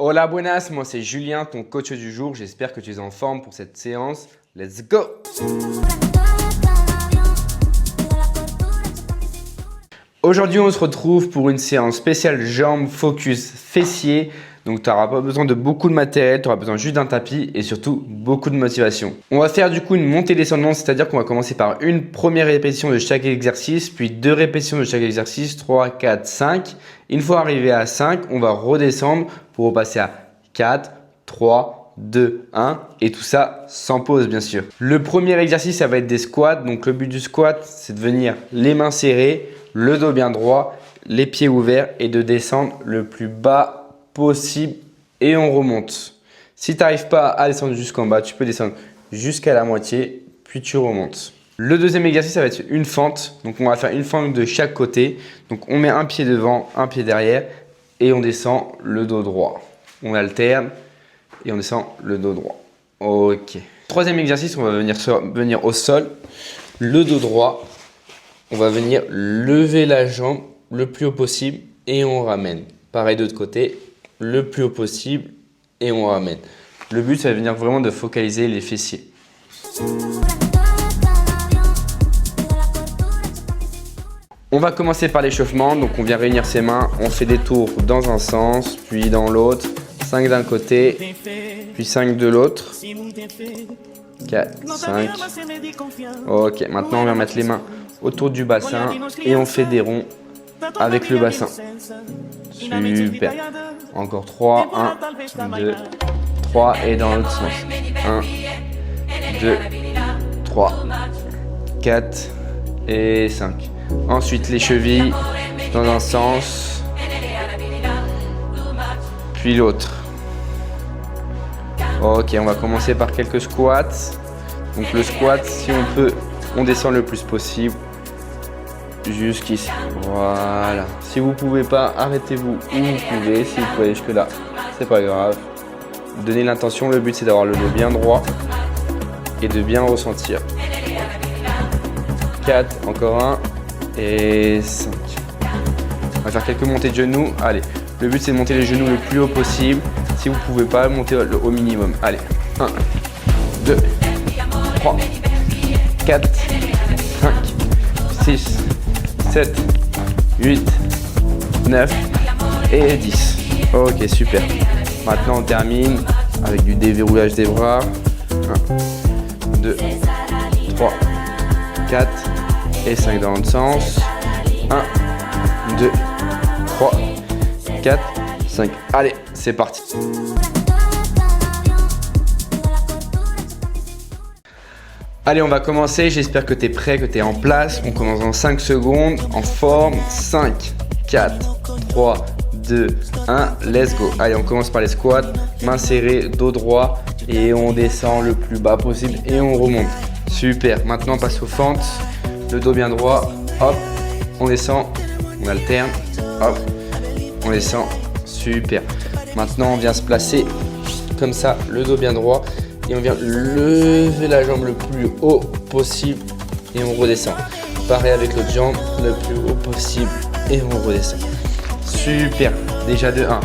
Hola buenas, moi c'est Julien, ton coach du jour. J'espère que tu es en forme pour cette séance. Let's go! Aujourd'hui, on se retrouve pour une séance spéciale jambes, focus, fessiers. Donc, tu n'auras pas besoin de beaucoup de matériel, tu auras besoin juste d'un tapis et surtout beaucoup de motivation. On va faire du coup une montée descendante, c'est-à-dire qu'on va commencer par une première répétition de chaque exercice, puis 2 répétitions de chaque exercice, 3, 4, 5. Une fois arrivé à 5, on va redescendre pour repasser à 4, 3, 2, 1 et tout ça sans pause bien sûr. Le premier exercice, ça va être des squats. Donc, le but du squat, c'est de venir les mains serrées, le dos bien droit, les pieds ouverts et de descendre le plus bas possible et on remonte. Si tu n'arrives pas à descendre jusqu'en bas, tu peux descendre jusqu'à la moitié puis tu remontes. Le deuxième exercice, ça va être une fente. Donc, on va faire une fente de chaque côté. Donc, on met un pied devant, un pied derrière et on descend le dos droit. On alterne et on descend le dos droit. Ok. Troisième exercice, on va venir au sol, le dos droit. On va venir lever la jambe le plus haut possible et on ramène. Pareil de l'autre côté, le plus haut possible et on ramène. Le but, c'est de venir vraiment de focaliser les fessiers. On va commencer par l'échauffement. Donc, on vient réunir ses mains. On fait des tours dans un sens, puis dans l'autre. 5 d'un côté, puis 5 de l'autre. 4, 5. Ok, maintenant, on vient mettre les mains autour du bassin et on fait des ronds avec le bassin. Super. Encore 3, 1, 2, 3 et dans l'autre sens. 1, 2, 3, 4 et 5. Ensuite, les chevilles dans un sens, puis l'autre. Ok, on va commencer par quelques squats. Donc le squat, si on peut, on descend le plus possible jusqu'ici. Voilà. Si vous pouvez pas, arrêtez-vous où vous pouvez. Si vous pouvez aller jusque là, c'est pas grave. Donnez l'intention. Le but, c'est d'avoir le dos bien droit et de bien ressentir. 4, encore 1 et 5. On va faire quelques montées de genoux. Allez, le but, c'est de monter les genoux le plus haut possible. Si vous pouvez pas, monter au minimum. Allez, 1, 2, 3, 4, 5, 6, 7, 8, 9 et 10. Ok, super. Maintenant, on termine avec du déverrouillage des bras. 1, 2, 3, 4 et 5 dans l'autre sens. 1, 2, 3, 4, 5. Allez, c'est parti. Allez, on va commencer. J'espère que tu es prêt, que tu es en place. On commence dans 5 secondes, en forme. 5, 4, 3, 2, 1. Let's go. Allez, on commence par les squats. Mains serrées, dos droit. Et on descend le plus bas possible et on remonte. Super. Maintenant, on passe aux fentes. Le dos bien droit. Hop. On descend. On alterne. Hop. On descend. Super. Maintenant, on vient se placer comme ça, le dos bien droit. Et on vient lever la jambe le plus haut possible et on redescend. Pareil avec l'autre jambe, le plus haut possible et on redescend. Super, déjà de 1.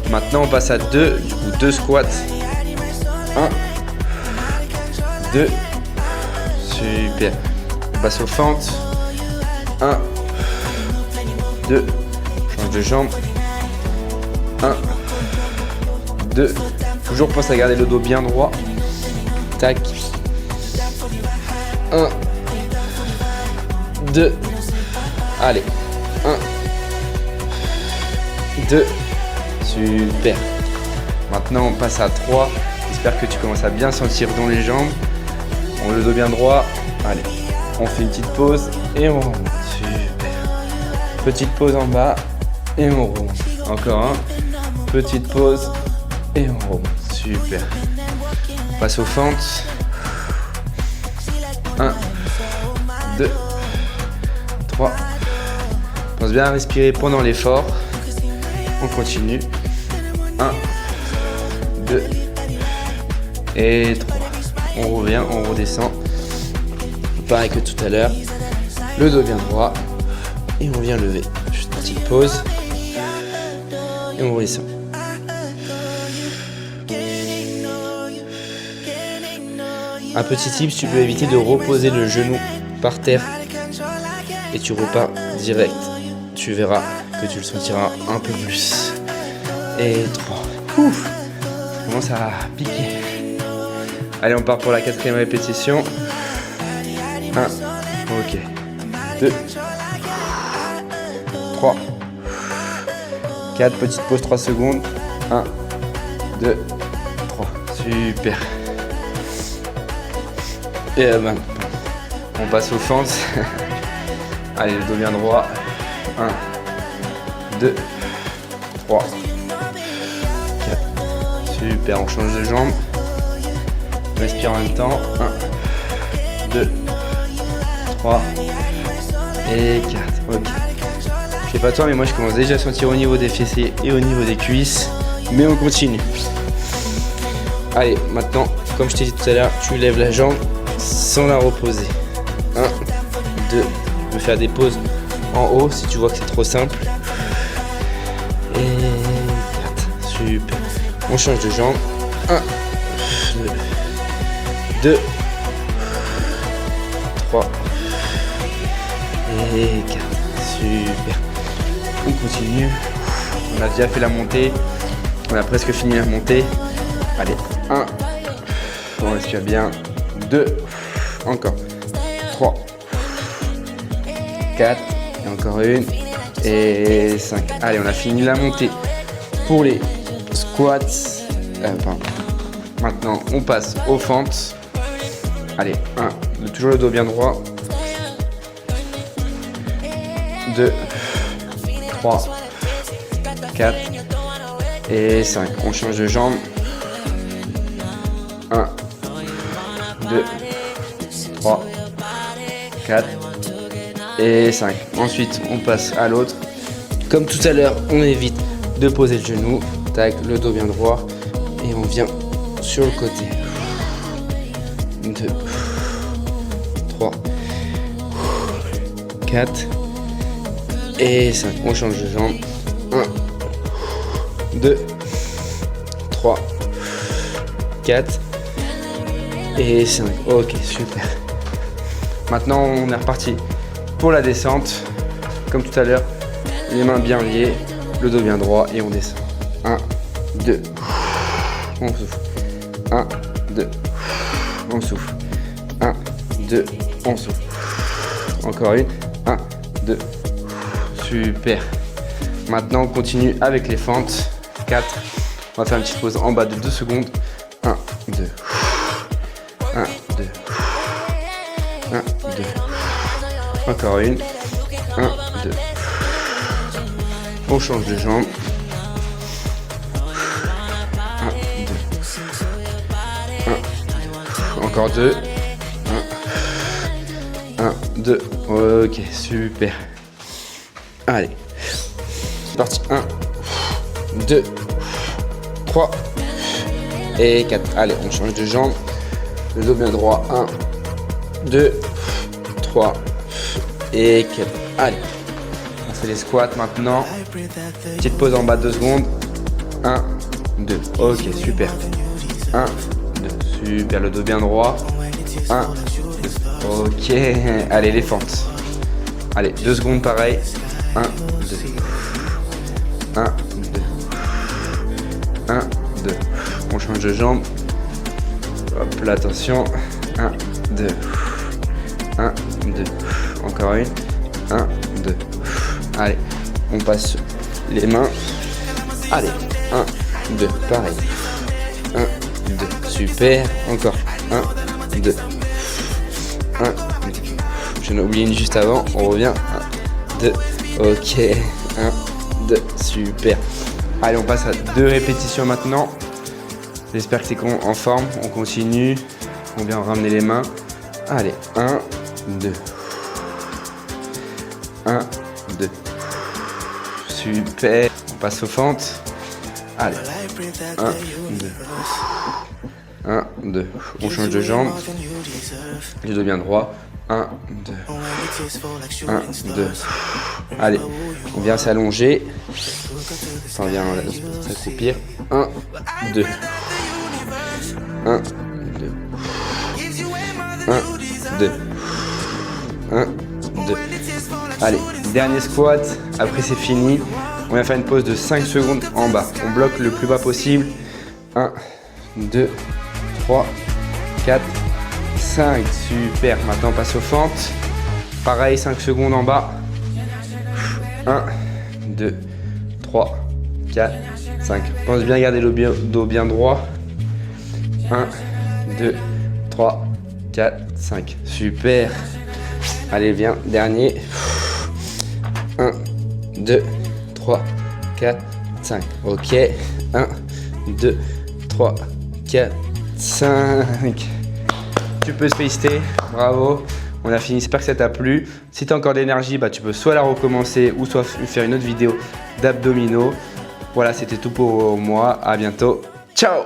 Maintenant on passe à 2, du coup 2 squats. 1, 2, super. On passe aux fentes. 1, 2, change de jambe. 1, 2, toujours pense à garder le dos bien droit. Tac. 1, 2, allez, 1, 2, super. Maintenant on passe à 3, j'espère que tu commences à bien sentir dans les jambes. On le dos bien droit, allez, on fait une petite pause et on remonte, super. Petite pause en bas et on remonte, encore un, petite pause et on remonte, super. On passe aux fentes. 1, 2, 3. Pense bien à respirer pendant l'effort. On continue. 1, 2 et 3. On revient, on redescend. Pareil que tout à l'heure. Le dos bien droit. Et on vient lever. Juste une petite pause. Et on redescend. Un petit tip, tu peux éviter de reposer le genou par terre et tu repars direct. Tu verras que tu le sentiras un peu plus. Et 3. Ouf, ça commence à piquer. Allez, on part pour la 4e répétition. 1, ok. 2, 3, 4, petite pause 3 secondes. 1, 2, 3. Super. Et ben, on passe aux fentes. Allez, le dos bien droit. 1, 2, 3, 4. Super, on change de jambe. Respire en même temps. 1, 2, 3 et 4. Ok. Je sais pas toi, mais moi je commence déjà à sentir au niveau des fessiers et au niveau des cuisses. Mais on continue. Allez, maintenant, comme je t'ai dit tout à l'heure, tu lèves la jambe sans la reposer. 1, 2, tu peux faire des pauses en haut si tu vois que c'est trop simple. Et 4. Super. On change de jambe. 1, 2, 3 et 4. Super. On continue. On a déjà fait la montée. On a presque fini la montée. Allez, 1. On respire bien. 2. Encore. 3. 4. Et encore une. Et 5. Allez, on a fini la montée pour les squats. Pardon. Maintenant, on passe aux fentes. Allez, 1. Toujours le dos bien droit. 2, 3, 4 et 5. On change de jambe. 1, 2, 3, 4 et 5. Ensuite, on passe à l'autre. Comme tout à l'heure, on évite de poser le genou. Tac, le dos bien droit. Et on vient sur le côté. 2, 3, 4 et 5. On change de jambe. 1, 2, 3, 4 et 5. Ok, super. Maintenant, on est reparti pour la descente. Comme tout à l'heure, les mains bien liées, le dos bien droit et on descend. 1, 2, on souffle. 1, 2, on souffle. 1, 2, on souffle. Encore une. 1, 2, super. Maintenant, on continue avec les fentes. 4. On va faire une petite pause en bas de 2 secondes. 1, 2. 1, 2. 1, 2. Encore une. 1, 2. On change de jambe. 1, 2. 1, encore 2. 1, 2. Ok, super. Allez. C'est parti. 1, 2, 3 et 4. Allez, on change de jambe. Le dos bien droit. 1, 2, 3 et 4. Allez. On fait les squats maintenant. Petite pause en bas de 2 secondes. 1, 2. Ok, super. 1, 2. Super. Le dos bien droit. 1, 2. Ok. Allez, les fentes. Allez, 2 secondes pareil. 1, 2. 1, 2. 1, 2. On change de jambe. Hop là, attention. 1, 2. 1, 2. Encore une. 1, 2. Allez, on passe les mains. Allez, 1, 2. Pareil. 1, 2. Super. Encore. 1, 2. 1, 2. J'en ai oublié une juste avant. On revient. 1, 2. Ok. 1, 2. Super. Allez, on passe à 2 répétitions maintenant. J'espère que c'est en forme. On continue. On vient ramener les mains. Allez, 1, 2. 1, 2. Super. On passe aux fentes. Allez. 1, 2. 1, 2. On change de jambe. Le dos bien droit. 1, 2. 1, 2. Allez, on vient s'allonger. Enfin, on vient s'accroupir. 1, 2. 1, 2. 2. 1, 2. Allez, dernier squat. Après, c'est fini. On va faire une pause de 5 secondes en bas. On bloque le plus bas possible. 1, 2, 3, 4, 5. Super. Maintenant, on passe aux fentes. Pareil, 5 secondes en bas. 1, 2, 3, 4, 5. Pense bien garder le dos bien droit. 1, 2, 3, 4, 5. Super. Allez, viens, dernier. 1, 2, 3, 4, 5. Ok. 1, 2, 3, 4, 5. Tu peux se féliciter. Bravo. On a fini. J'espère que ça t'a plu. Si tu as encore de l'énergie, tu peux soit la recommencer ou soit faire une autre vidéo d'abdominaux. Voilà, c'était tout pour moi. À bientôt. Ciao!